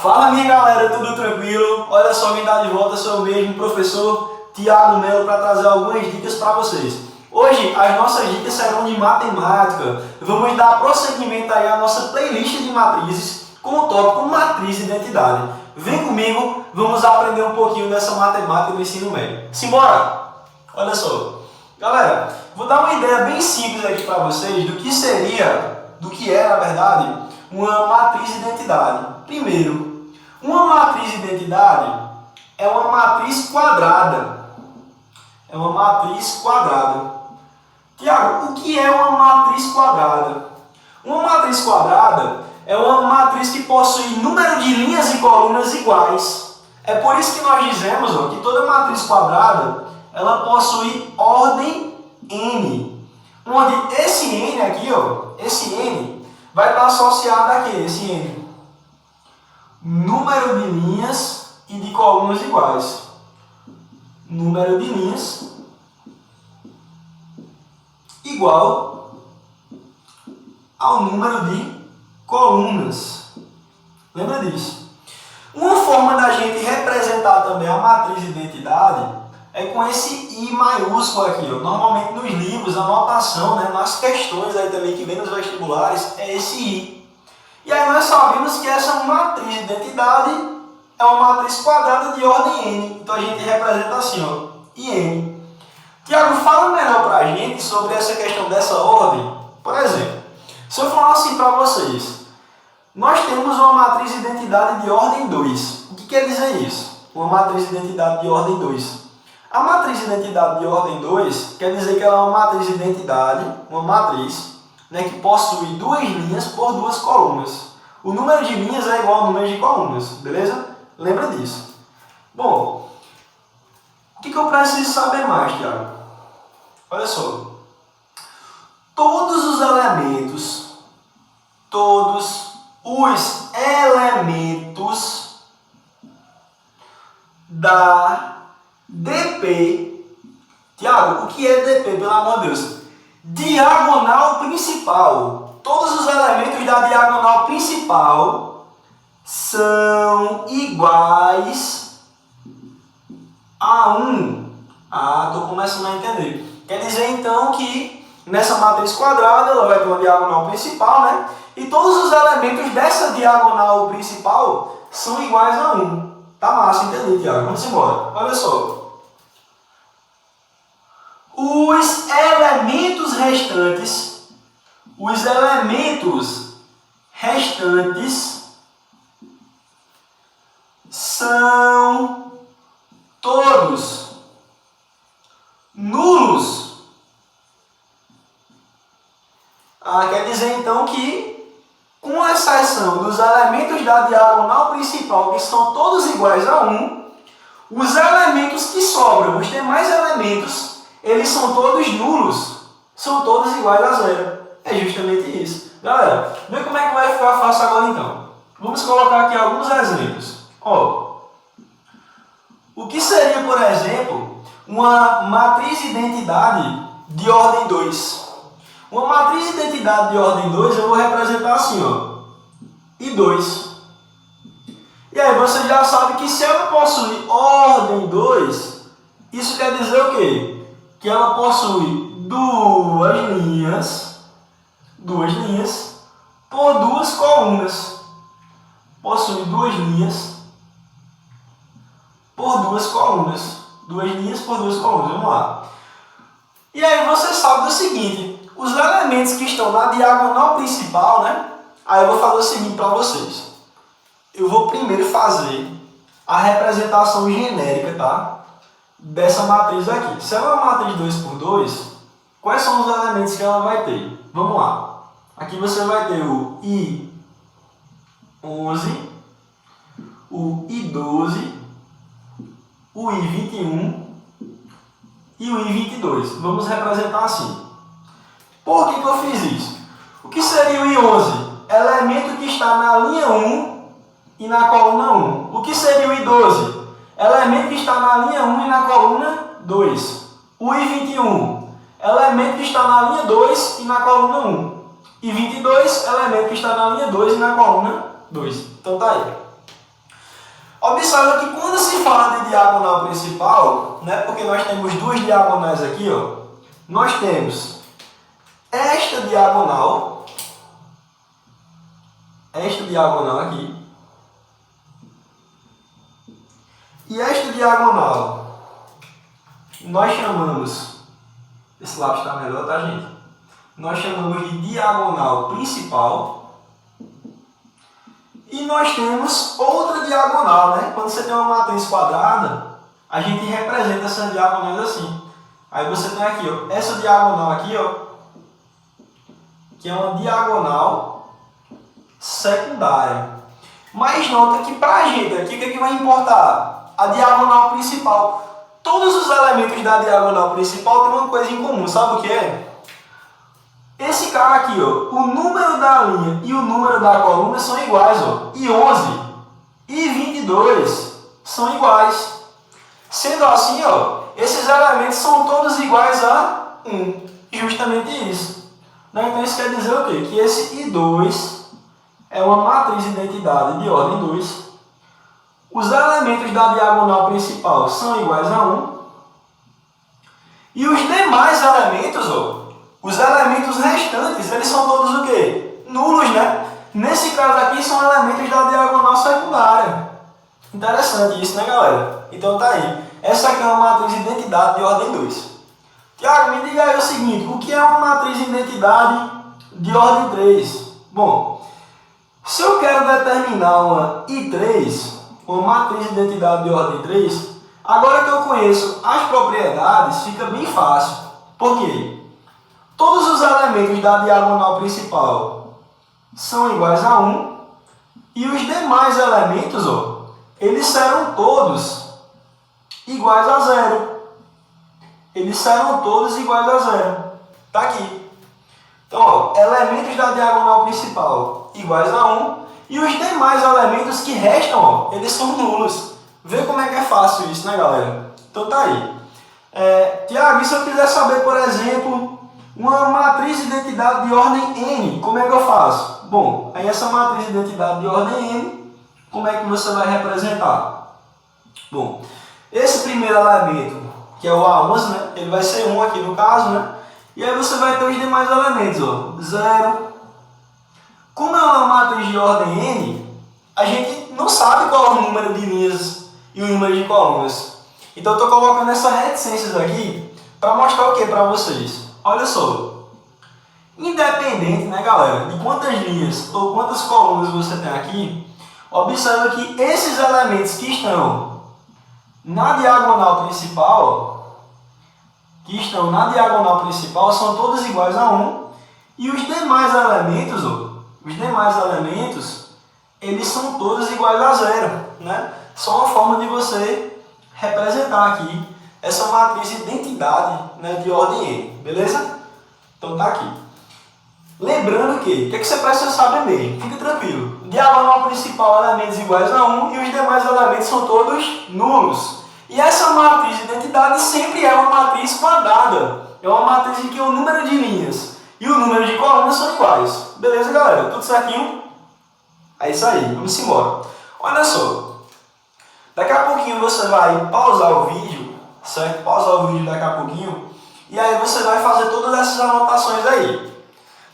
Fala minha galera, tudo tranquilo? Olha só quem está de volta, sou eu mesmo, professor Tiago Melo, para trazer algumas dicas para vocês. Hoje as nossas dicas serão de matemática. Vamos dar prosseguimento aí à nossa playlist de matrizes com o tópico matriz de identidade. Vem comigo, vamos aprender um pouquinho dessa matemática do ensino médio. Simbora! Olha só, galera, vou dar uma ideia bem simples aqui para vocês do que é na verdade uma matriz de identidade. Primeiro, uma matriz de identidade é uma matriz quadrada. É uma matriz quadrada. Tiago, o que é uma matriz quadrada? Uma matriz quadrada é uma matriz que possui número de linhas e colunas iguais. É por isso que nós dizemos que toda matriz quadrada ela possui ordem n, onde esse n aqui, esse n vai estar associado a quê? Esse n? Número de linhas e de colunas iguais. Número de linhas igual ao número de colunas. Lembra disso? Uma forma da gente representar também a matriz de identidade é com esse I maiúsculo aqui. Normalmente nos livros, a notação, nas questões aí também que vem nos vestibulares, é esse I. E aí nós sabemos que essa matriz de identidade é uma matriz quadrada de ordem n. Então a gente representa assim, IN. Tiago, fala melhor para a gente sobre essa questão dessa ordem. Por exemplo, se eu falar assim para vocês, nós temos uma matriz de identidade de ordem 2. O que quer dizer isso? Uma matriz de identidade de ordem 2. A matriz de identidade de ordem 2 quer dizer que ela é uma matriz de identidade, uma matriz que possui duas linhas por duas colunas. O número de linhas é igual ao número de colunas, beleza? Lembra disso. Bom, o que eu preciso saber mais, Tiago? Olha só. Todos os elementos da DP. Tiago, o que é DP, pelo amor de Deus? Diagonal principal. Todos os elementos da diagonal principal são iguais a 1. Estou começando a entender. Quer dizer então que nessa matriz quadrada ela vai ter uma diagonal principal, E todos os elementos dessa diagonal principal são iguais a 1. Tá massa, entendi, Tiago. Vamos embora. Olha só. Os elementos restantes são todos nulos. Quer dizer então que, com exceção dos elementos da diagonal principal, que são todos iguais a 1, os elementos que sobram, os demais elementos, eles são todos nulos, são todos iguais a 0. É justamente isso. Galera, vê como é que vai ficar fácil agora então. Vamos colocar aqui alguns exemplos. O que seria, por exemplo, uma matriz de identidade de ordem 2? Uma matriz de identidade de ordem 2 eu vou representar assim, I2. E aí você já sabe que se ela possui ordem 2, isso quer dizer o quê? Que ela possui duas linhas por duas colunas. Possui duas linhas por duas colunas. Duas linhas por duas colunas. Vamos lá. E aí você sabe do seguinte, os elementos que estão na diagonal principal, Aí eu vou fazer o seguinte para vocês. Eu vou primeiro fazer a representação genérica, tá? Dessa matriz aqui. Se ela é uma matriz 2 por 2, quais são os elementos que ela vai ter? Vamos lá. Aqui você vai ter o I11, o I12, o I21 e o I22. Vamos representar assim. Por que eu fiz isso? O que seria o I11? Elemento que está na linha 1 e na coluna 1. O que seria o I12? Elemento que está na linha 1 e na coluna 2. O I21, elemento que está na linha 2 e na coluna 1. E 22, elemento que está na linha 2 e na coluna 2. Então tá aí. Observa que quando se fala de diagonal principal, né, porque nós temos duas diagonais aqui, ó, nós temos esta diagonal aqui, e esta diagonal nós chamamos, esse lápis está melhor, tá, gente? Nós chamamos de diagonal principal. E nós temos outra diagonal, né? Quando você tem uma matriz quadrada, a gente representa essas diagonais assim. Aí você tem aqui, ó, essa diagonal aqui, ó, que é uma diagonal secundária. Mas nota que pra gente aqui, o que é que vai importar? A diagonal principal. Todos os elementos da diagonal principal têm uma coisa em comum, sabe o que é? Esse cara aqui, ó, o número da linha e o número da coluna são iguais, ó, e 11 e 22 são iguais. Sendo assim, ó, esses elementos são todos iguais a 1, justamente isso. Então isso quer dizer o quê? Que esse I2 é uma matriz de identidade de ordem 2. Os elementos da diagonal principal são iguais a 1. E os demais elementos, ó, os elementos restantes, eles são todos o quê? Nulos, né? Nesse caso aqui são elementos da diagonal secundária. Interessante isso, né, galera? Então tá aí. Essa aqui é uma matriz de identidade de ordem 2. Tiago, me diga aí o seguinte, o que é uma matriz de identidade de ordem 3? Bom, se eu quero determinar uma I3, uma matriz de identidade de ordem 3, agora que eu conheço as propriedades, fica bem fácil. Por quê? Todos os elementos da diagonal principal são iguais a 1 e os demais elementos, ó, eles serão todos iguais a 0. Eles serão todos iguais a 0. Tá aqui. Então, ó, elementos da diagonal principal iguais a 1 e os demais elementos que restam, ó, eles são nulos. Vê como é que é fácil isso, né, galera? Então tá aí. Tiago, e se eu quiser saber, por exemplo, uma matriz de identidade de ordem N, como é que eu faço? Bom, aí essa matriz de identidade de ordem N, como é que você vai representar? Bom, esse primeiro elemento, que é o A11, né? Ele vai ser 1 aqui no caso, né? E aí você vai ter os demais elementos, ó, 0. Como é uma matriz de ordem N, a gente não sabe qual é o número de linhas e o número de colunas. Então eu estou colocando essas reticências aqui para mostrar o que para vocês? Olha só, independente, né, galera, de quantas linhas ou quantas colunas você tem aqui, observa que esses elementos que estão na diagonal principal, são todos iguais a 1 e os demais elementos, eles são todos iguais a 0, né? Só uma forma de você representar aqui essa matriz de identidade, né, de ordem N, beleza? Então tá aqui. Lembrando que, o que você precisa saber mesmo? Fique tranquilo. Diagonal principal, elementos iguais a 1 e os demais elementos são todos nulos. E essa matriz de identidade sempre é uma matriz quadrada. É uma matriz em que o número de linhas e o número de colunas são iguais. Beleza, galera? Tudo certinho? É isso aí, vamos embora. Olha só. Daqui a pouquinho você vai pausar o vídeo, certo? Pausar o vídeo daqui a pouquinho. E aí você vai fazer todas essas anotações aí.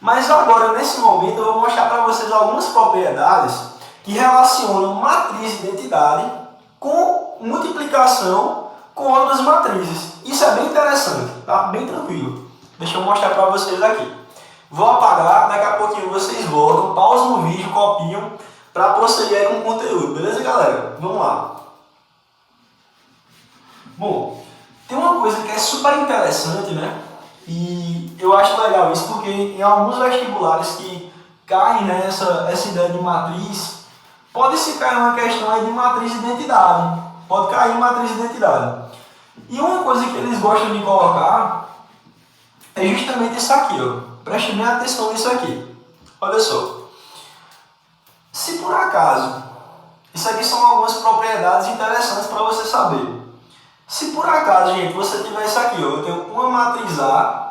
Mas agora, nesse momento, eu vou mostrar para vocês algumas propriedades que relacionam matriz de identidade com multiplicação com outras matrizes. Isso é bem interessante, tá? Bem tranquilo. Deixa eu mostrar para vocês aqui. Vou apagar, daqui a pouquinho vocês voltam, pausam o vídeo, copiam para prosseguir com o conteúdo. Beleza, galera? Vamos lá. Bom, tem uma coisa que é super interessante, né? E eu acho legal isso porque em alguns vestibulares que caem nessa ideia de matriz, pode se cair uma questão aí de matriz de identidade. Pode cair matriz de identidade. E uma coisa que eles gostam de colocar é justamente isso aqui, ó. Preste bem atenção nisso aqui. Olha só. Se por acaso, isso aqui são algumas propriedades interessantes para você saber. Se por acaso, gente, você tiver isso aqui, ó, eu tenho uma matriz A,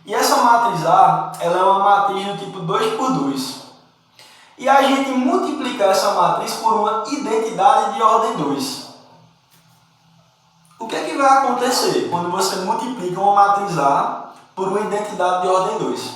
e essa matriz A, ela é uma matriz do tipo 2 por 2. e a gente multiplicar essa matriz por uma identidade de ordem 2. O que é que vai acontecer quando você multiplica uma matriz A por uma identidade de ordem 2?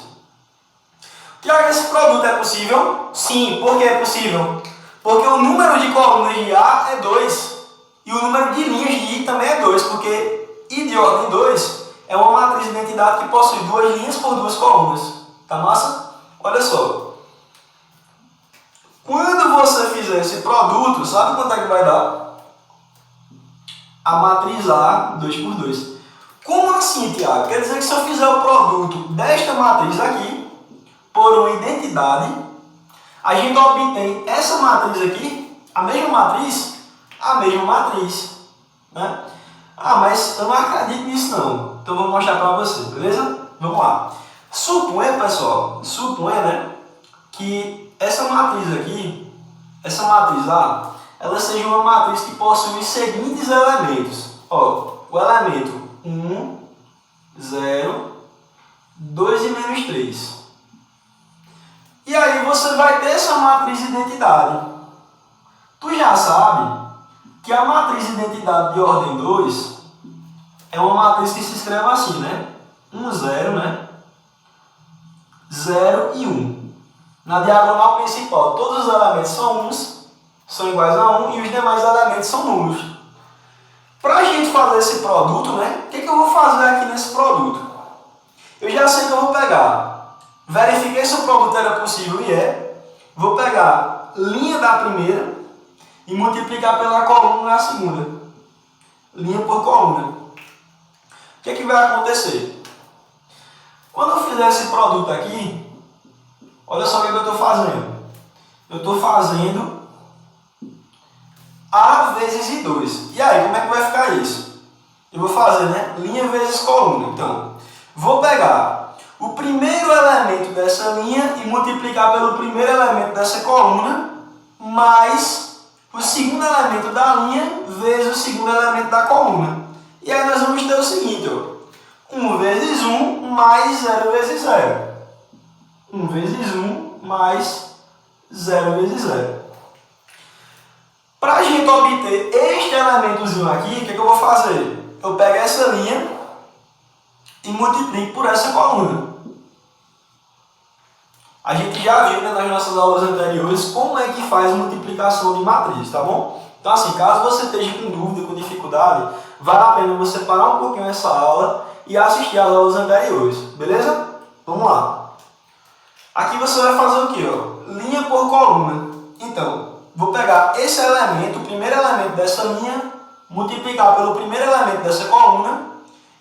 Tiago, esse produto é possível? Sim. Por que é possível? Porque o número de colunas de A é 2 e o número de linhas de I também é 2, porque I de ordem 2 é uma matriz de identidade que possui 2 linhas por 2 colunas. Tá massa? Olha só. Quando você fizer esse produto, sabe quanto é que vai dar? A matriz A 2 por 2. Como assim, Tiago? Quer dizer que se eu fizer o produto desta matriz aqui por uma identidade, a gente obtém essa matriz aqui, a mesma matriz, né? Ah, mas eu não acredito nisso não. Então vou mostrar para você, beleza? Vamos lá. Suponha, pessoal, né, que essa matriz aqui, essa matriz A, ela seja uma matriz que possui os seguintes elementos. Ó, o elemento 1, 0, 2 e menos 3. E aí você vai ter essa matriz de identidade. Tu já sabe que a matriz de identidade de ordem 2 é uma matriz que se escreve assim, né? 1, 0, né? 0 e 1. Na diagonal principal, todos os elementos são 1s, são iguais a 1, e os demais elementos são nulos. Para a gente fazer esse produto, né? O que eu vou fazer aqui nesse produto? Eu já sei que eu vou pegar, verifiquei se o produto era possível e é, vou pegar linha da primeira e multiplicar pela coluna na segunda. Linha por coluna. O que vai acontecer? Quando eu fizer esse produto aqui, olha só o que eu estou fazendo. Eu estou fazendo A vezes I2. E aí, como é que vai ficar isso? Eu vou fazer, né? Linha vezes coluna. Então, vou pegar o primeiro elemento dessa linha e multiplicar pelo primeiro elemento dessa coluna, mais o segundo elemento da linha vezes o segundo elemento da coluna. E aí nós vamos ter o seguinte, ó. 1 vezes 1 mais 0 vezes 0. 1 vezes 1 mais 0 vezes 0. Para a gente obter este elementozinho aqui, o que eu vou fazer? Eu pego essa linha e multiplico por essa coluna. A gente já viu, né, nas nossas aulas anteriores como é que faz multiplicação de matriz, tá bom? Então assim, caso você esteja com dúvida, com dificuldade, vale a pena você parar um pouquinho essa aula e assistir às aulas anteriores, beleza? Vamos lá. Aqui você vai fazer o que, ó? Linha por coluna. Então, vou pegar esse elemento, o primeiro elemento dessa linha, multiplicar pelo primeiro elemento dessa coluna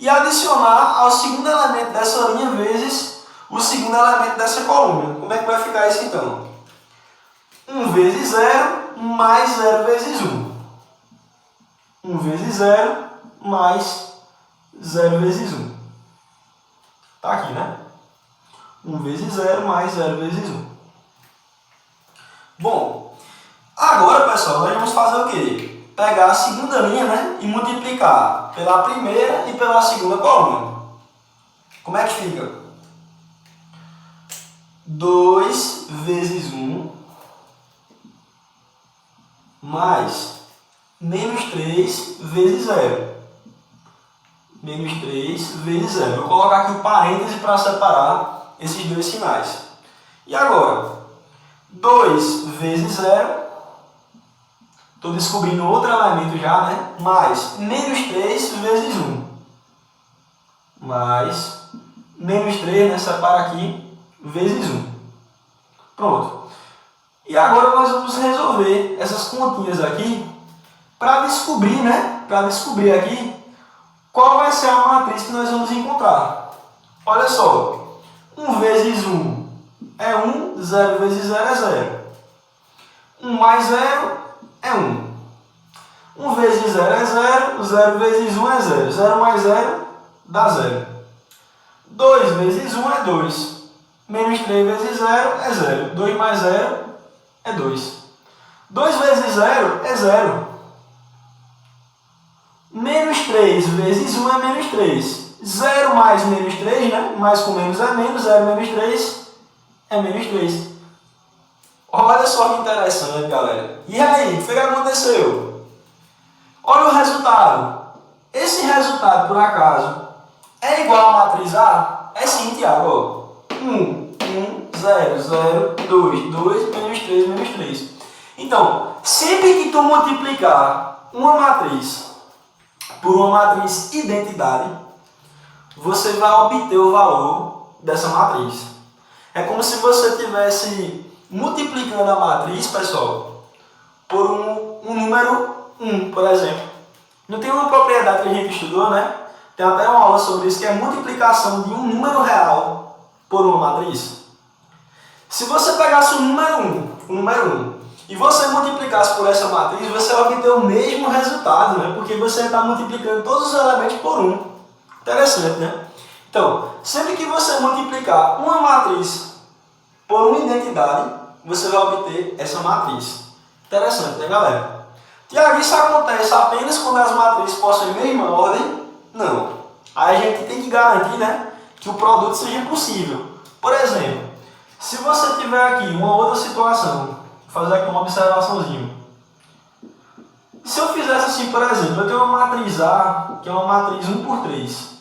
e adicionar ao segundo elemento dessa linha vezes o segundo elemento dessa coluna. Como é que vai ficar isso então? 1 vezes 0 mais 0 vezes 1. 1 vezes 0 mais 0 vezes 1. Tá aqui, né? 1 vezes 0 mais 0 vezes 1. Bom, agora, pessoal, nós vamos fazer o quê? Pegar a segunda linha, né? E multiplicar pela primeira e pela segunda coluna. Como é que fica? 2 vezes 1 mais menos 3 vezes 0. Menos 3 vezes 0. Vou colocar aqui o parêntese para separar esses dois sinais. E agora? 2 vezes 0. Estou descobrindo outro elemento já, né? Mais menos 3 vezes 1. Mais menos 3, né? Separa aqui. Vezes 1. Pronto. E agora nós vamos resolver essas continhas aqui para descobrir, né? Para descobrir aqui qual vai ser a matriz que nós vamos encontrar. Olha só. 1 vezes 1 é 1, 0 vezes 0 é 0. 1 mais 0 é 1. 1 vezes 0 é 0, 0 vezes 1 é 0. 0 mais 0 dá 0. 2 vezes 1 é 2. Menos 3 vezes 0 é 0. 2 mais 0 é 2. 2 vezes 0 é 0. Menos 3 vezes 1 é menos 3. 0 mais menos 3, né? Mais com menos é menos. 0 menos 3 é menos 3. Olha só que interessante, galera. E aí, o que aconteceu? Olha o resultado. Esse resultado, por acaso, é igual à matriz A? É sim, Tiago. 1, 0, 0, 2, 2, menos 3, menos 3. Então, sempre que tu multiplicar uma matriz por uma matriz identidade, você vai obter o valor dessa matriz. É como se você estivesse multiplicando a matriz, pessoal, por um número 1, por exemplo. Não tem uma propriedade que a gente estudou, né? Tem até uma aula sobre isso, que é a multiplicação de um número real por uma matriz. Se você pegasse o número 1, e você multiplicasse por essa matriz, você vai obter o mesmo resultado, né? Porque você está multiplicando todos os elementos por 1. Interessante, né? Então, sempre que você multiplicar uma matriz por uma identidade, você vai obter essa matriz. Interessante, né, galera? Tiago, isso acontece apenas quando as matrizes possuem a mesma ordem? Não. Aí a gente tem que garantir, né, que o produto seja possível. Por exemplo, se você tiver aqui uma outra situação, vou fazer aqui uma observaçãozinha. Se eu fizesse assim, por exemplo, eu tenho uma matriz A, que é uma matriz 1 por 3.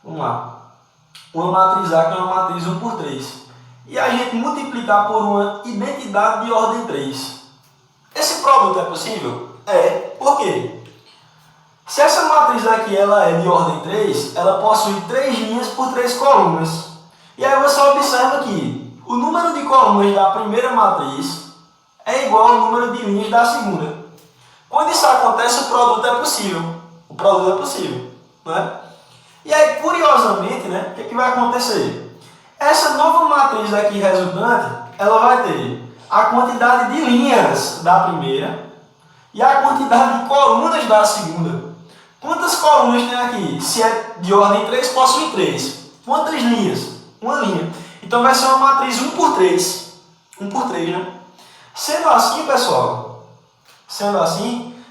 Vamos lá. Uma matriz A, que é uma matriz 1 por 3. E a gente multiplicar por uma identidade de ordem 3. Esse produto é possível? É. Por quê? Se essa matriz aqui ela é de ordem 3, ela possui 3 linhas por 3 colunas. E aí você observa que o número de colunas da primeira matriz é igual ao número de linhas da segunda. Quando isso acontece, o produto é possível. O produto é possível, né? E aí, curiosamente, né, o que vai acontecer? Essa nova matriz aqui resultante, ela vai ter a quantidade de linhas da primeira e a quantidade de colunas da segunda. Quantas colunas tem aqui? Se é de ordem 3, possui 3. Quantas linhas? Uma linha. Então vai ser uma matriz 1 por 3. 1 por 3, né? Sendo assim, pessoal,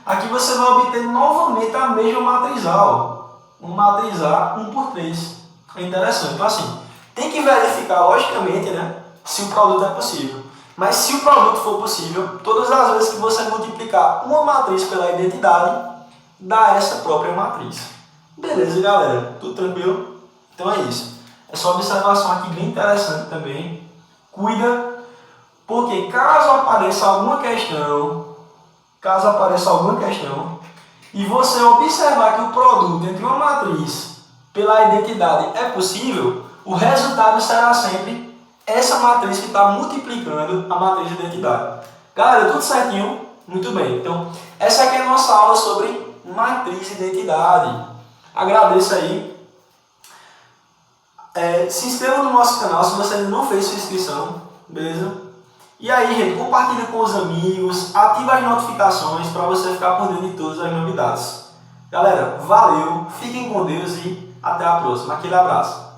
aqui você vai obter novamente a mesma matriz A. Ó. Uma matriz A 1 por 3. É interessante. Então assim, tem que verificar, logicamente, né, se o produto é possível. Mas se o produto for possível, todas as vezes que você multiplicar uma matriz pela identidade, dá essa própria matriz. Beleza, galera? Tudo tranquilo? Então é isso. Essa observação aqui bem interessante também. Cuida, porque caso apareça alguma questão, e você observar que o produto entre uma matriz pela identidade é possível, o resultado será sempre essa matriz que está multiplicando a matriz de identidade. Galera, tudo certinho? Muito bem. Então, essa aqui é a nossa aula sobre matriz de identidade. Agradeço aí. Se inscreva no nosso canal se você ainda não fez sua inscrição. Beleza? E aí, gente, compartilha com os amigos, ativa as notificações para você ficar por dentro de todas as novidades. Galera, valeu, fiquem com Deus e até a próxima. Aquele abraço.